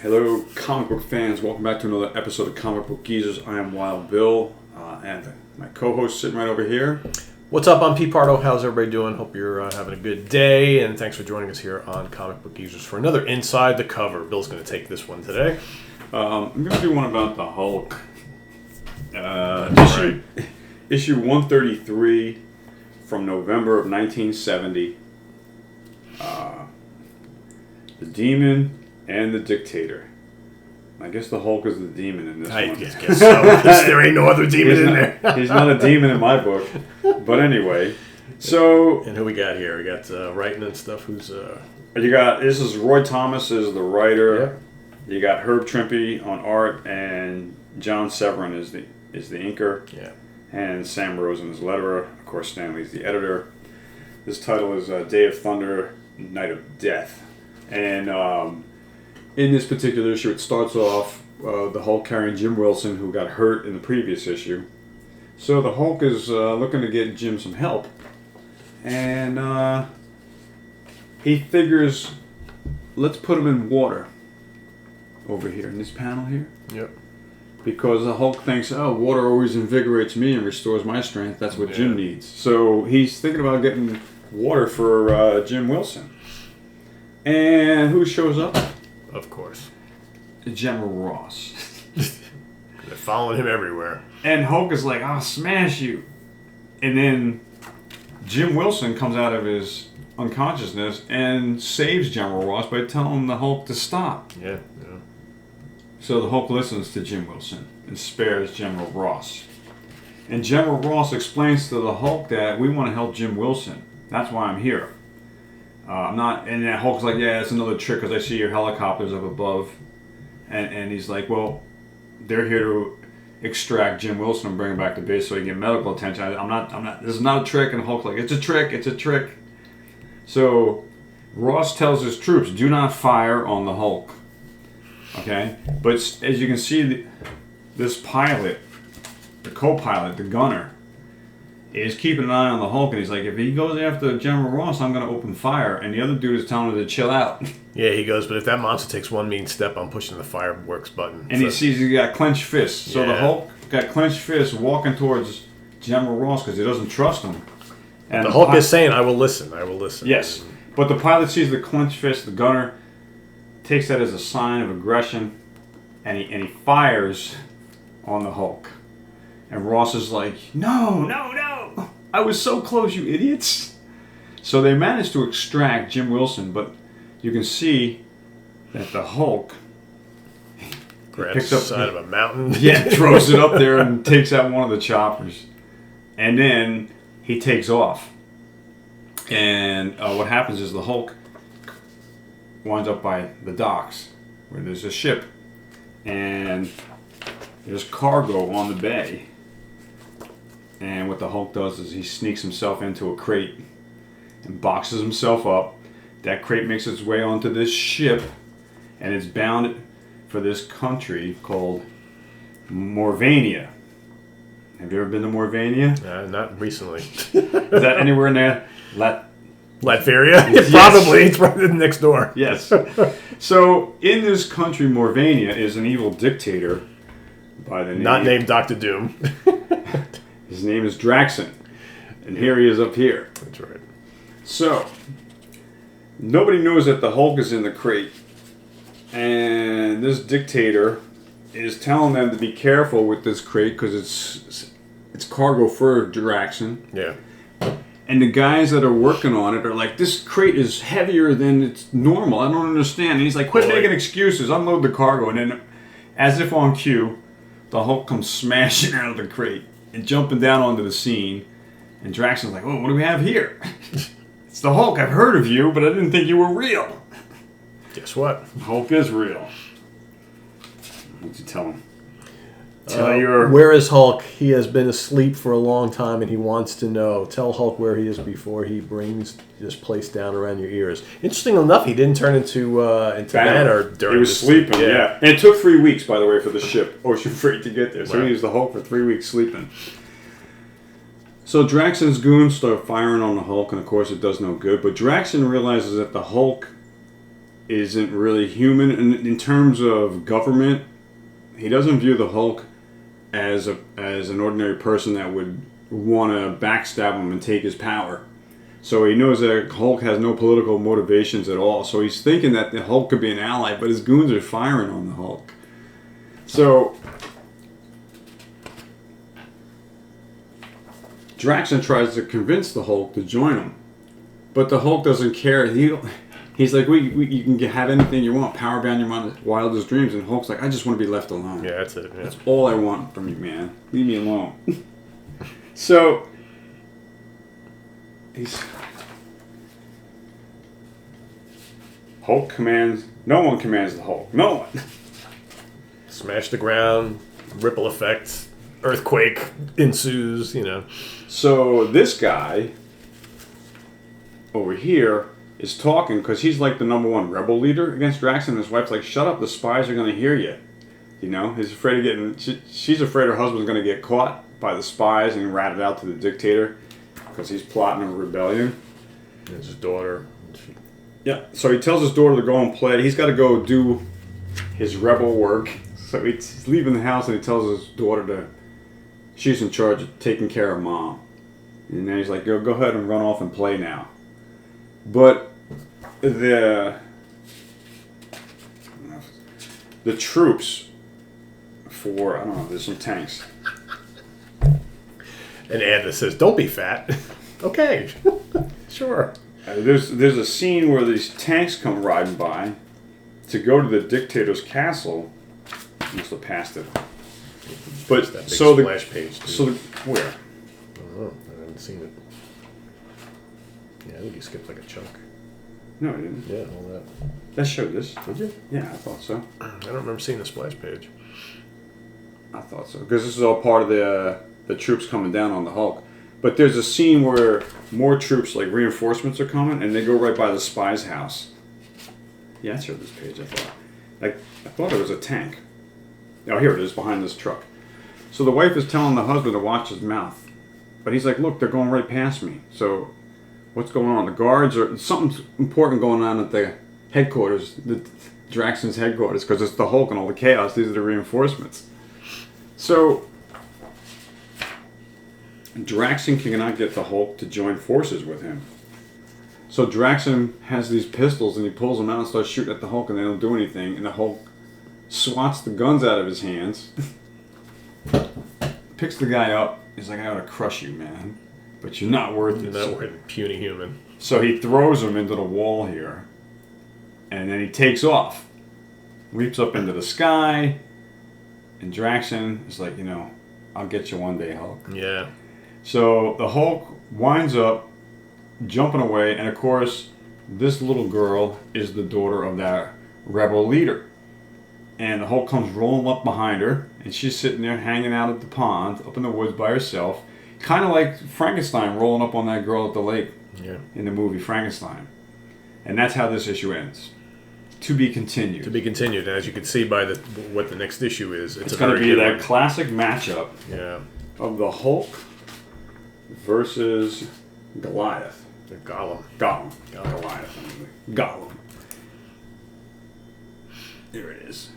Hello, comic book fans. Welcome back to another episode of Comic Book Geezers. I am Wild Bill, and my co-host sitting right over here. What's up? I'm Pete Pardo. How's everybody doing? Hope you're having a good day, and thanks for joining us here on Comic Book Geezers for another Inside the Cover. Bill's going to take this one today. I'm going to do one about the Hulk. Issue 133 from November of 1970. The Demon and the Dictator. I guess the Hulk is the demon in this one. I guess so, because there ain't no other demon in there. He's not a demon in my book. But anyway, so... And who we got here? We got writing and stuff. Who's... This is Roy Thomas is the writer. Yep. You got Herb Trimpe on art, and John Severin is the inker. Yeah. And Sam Rosen is the letterer. Of course, Stanley's the editor. This title is Day of Thunder, Night of Death. And in this particular issue, it starts off the Hulk carrying Jim Wilson, who got hurt in the previous issue. So the Hulk is looking to get Jim some help. And he figures, let's put him in water over here in this panel here. Yep. Because the Hulk thinks, oh, water always invigorates me and restores my strength. That's what Jim needs. So he's thinking about getting water for Jim Wilson. And who shows up? Of course. General Ross. They're following him everywhere. And Hulk is like, I'll smash you. And then Jim Wilson comes out of his unconsciousness and saves General Ross by telling the Hulk to stop. Yeah. So the Hulk listens to Jim Wilson and spares General Ross. And General Ross explains to the Hulk that we want to help Jim Wilson. That's why I'm here. I'm not. And then Hulk's like, yeah, it's another trick because I see your helicopters up above. And he's like, well, they're here to extract Jim Wilson and bring him back to base so he can get medical attention. I'm not. This is not a trick. And Hulk's like, it's a trick. So Ross tells his troops, do not fire on the Hulk. Okay? But as you can see, this pilot, the co-pilot, the gunner, is keeping an eye on the Hulk, and he's like, if he goes after General Ross, I'm going to open fire. And the other dude is telling him to chill out. Yeah, he goes, but if that monster takes one mean step, I'm pushing the fireworks button. And he sees he got clenched fists. So the Hulk got clenched fists walking towards General Ross because he doesn't trust him. And the Hulk is saying, I will listen. Yes. But the pilot sees the clenched fist, the gunner takes that as a sign of aggression, and he fires on the Hulk. And Ross is like, no, I was so close, you idiots. So they managed to extract Jim Wilson, but you can see that the Hulk grabs the side of a mountain. Yeah, throws it up there and takes out one of the choppers. And then he takes off. And what happens is the Hulk winds up by the docks where there's a ship. And there's cargo on the bay. And what the Hulk does is he sneaks himself into a crate and boxes himself up. That crate makes its way onto this ship, and it's bound for this country called Morvania. Have you ever been to Morvania? Not recently. Is that anywhere in there? Latveria? Yes. Probably. It's right next door. Yes. So in this country, Morvania is an evil dictator by the name... Not named Dr. Doom. His name is Draxon. And here he is up here. That's right. So, nobody knows that the Hulk is in the crate. And this dictator is telling them to be careful with this crate because it's cargo for Draxon. Yeah. And the guys that are working on it are like, this crate is heavier than it's normal. I don't understand. And he's like, quit making excuses. Unload the cargo. And then, as if on cue, the Hulk comes smashing out of the crate and jumping down onto the scene. And Draxon's like, oh, what do we have here? It's the Hulk. I've heard of you, but I didn't think you were real. Guess what? Hulk is real. What'd you tell him? Where is Hulk? He has been asleep for a long time, and he wants to know. Tell Hulk where he is before he brings this place down around your ears. Interesting enough, he didn't turn into Banner during. He was sleeping. Yeah, and it took 3 weeks, by the way, for the ship Ocean Freight to get there. So he was the Hulk for 3 weeks sleeping. So Draxon's goons start firing on the Hulk, and of course it does no good. But Draxon realizes that the Hulk isn't really human in terms of government. He doesn't view the Hulk as an ordinary person that would want to backstab him and take his power. So he knows that Hulk has no political motivations at all. So he's thinking that the Hulk could be an ally, but his goons are firing on the Hulk. So Draxon tries to convince the Hulk to join him, but the Hulk doesn't care. He's like, you can have anything you want, power beyond your wildest dreams. And Hulk's like, I just want to be left alone. Yeah, that's it. Yeah. That's all I want from you, man. Leave me alone. So Hulk commands. No one commands the Hulk. No one. Smash the ground, ripple effect, earthquake ensues. So this guy over here is talking because he's like the #1 rebel leader against Draxon, and his wife's like, shut up, the spies are going to hear you. He's afraid of getting... She's afraid her husband's going to get caught by the spies and ratted out to the dictator because he's plotting a rebellion. And his daughter. Yeah, so he tells his daughter to go and play. He's got to go do his rebel work. So he's leaving the house and he tells his daughter she's in charge of taking care of mom. And then he's like, go ahead and run off and play now. But the troops for, I don't know, there's some tanks. And Anna says, don't be fat. Okay, sure. There's a scene where these tanks come riding by to go to the dictator's castle. I must have passed it. But that big splash page. Too. So where? I don't know. I haven't seen it. Yeah, I think you skipped like a chunk. No, I didn't. Yeah, all that. That showed this. Did you? Yeah, I thought so. I don't remember seeing the splash page. I thought so. Because this is all part of the troops coming down on the Hulk. But there's a scene where more troops, like reinforcements, are coming, and they go right by the spy's house. Yeah, I showed this page, I thought. I thought it was a tank. Oh, here it is, behind this truck. So the wife is telling the husband to watch his mouth. But he's like, look, they're going right past me. So what's going on? The guards or something's important going on at the headquarters, Draxon's headquarters, because it's the Hulk and all the chaos. These are the reinforcements. So Draxon cannot get the Hulk to join forces with him. So Draxon has these pistols and he pulls them out and starts shooting at the Hulk and they don't do anything. And the Hulk swats the guns out of his hands, picks the guy up. He's like, I ought to crush you, man. But you're not worth it. You're not worth it, puny human. So he throws him into the wall here. And then he takes off. Leaps up into the sky. And Draxon is like, I'll get you one day, Hulk. Yeah. So the Hulk winds up jumping away, and of course, this little girl is the daughter of that rebel leader. And the Hulk comes rolling up behind her, and she's sitting there hanging out at the pond, up in the woods by herself, kind of like Frankenstein rolling up on that girl at the lake in the movie Frankenstein. And that's how this issue ends. To be continued. To be continued. As you can see by what the next issue is, it's going to be that classic matchup of the Hulk versus Goliath. Gollum. Goliath. Gollum. There it is.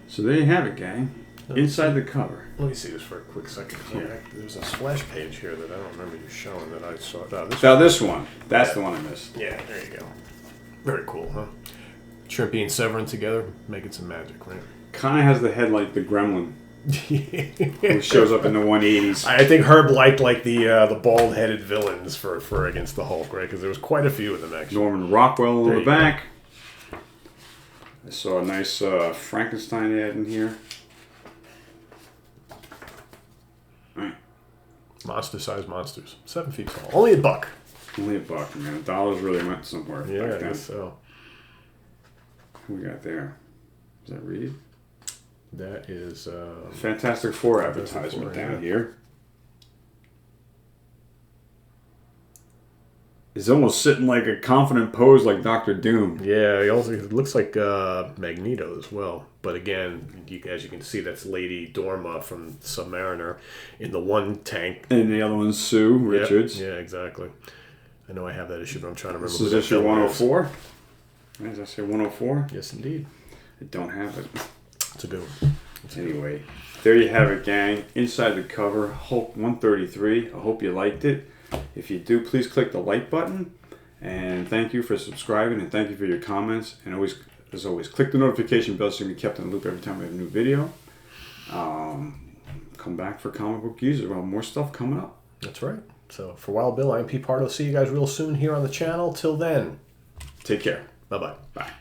So there you have it, gang. Inside the cover. Let me see this for a quick second. There was a splash page here that I don't remember you showing that I saw. This one. That's the one I missed. Yeah, there you go. Very cool, huh? Shrimpy and Severin together, making some magic, right? Kind of has the head like the Gremlin. Who shows up in the 180s. I think Herb liked the bald-headed villains for against the Hulk, right? Because there was quite a few of them, actually. Norman Rockwell in the back. Go. I saw a nice Frankenstein ad in here. All right. Monster-sized monsters. 7 feet tall. Only $1. Only $1, man. $1 really went somewhere. Yeah, I guess so. Who we got there? Is that Reed? That is... Fantastic Four advertisement down here. He's almost sitting like a confident pose like Dr. Doom. Yeah, he also looks like Magneto as well. But again, as you can see, that's Lady Dorma from Submariner in the one tank. And the other one's Sue Richards. Yeah, exactly. I know I have that issue, but I'm trying to remember. This is issue 104? As I say, 104? Yes, indeed. I don't have it. It's a good one. Anyway, there you have it, gang. Inside the cover, Hulk 133. I hope you liked it. If you do, please click the like button. And thank you for subscribing, and thank you for your comments. And always, as always, click the notification bell so you can be kept in the loop every time we have a new video. Come back for Comic Book User. We'll have more stuff coming up. That's right. So for Wild Bill, I'm P. Pardo. See you guys real soon here on the channel. Till then, take care. Bye-bye. Bye.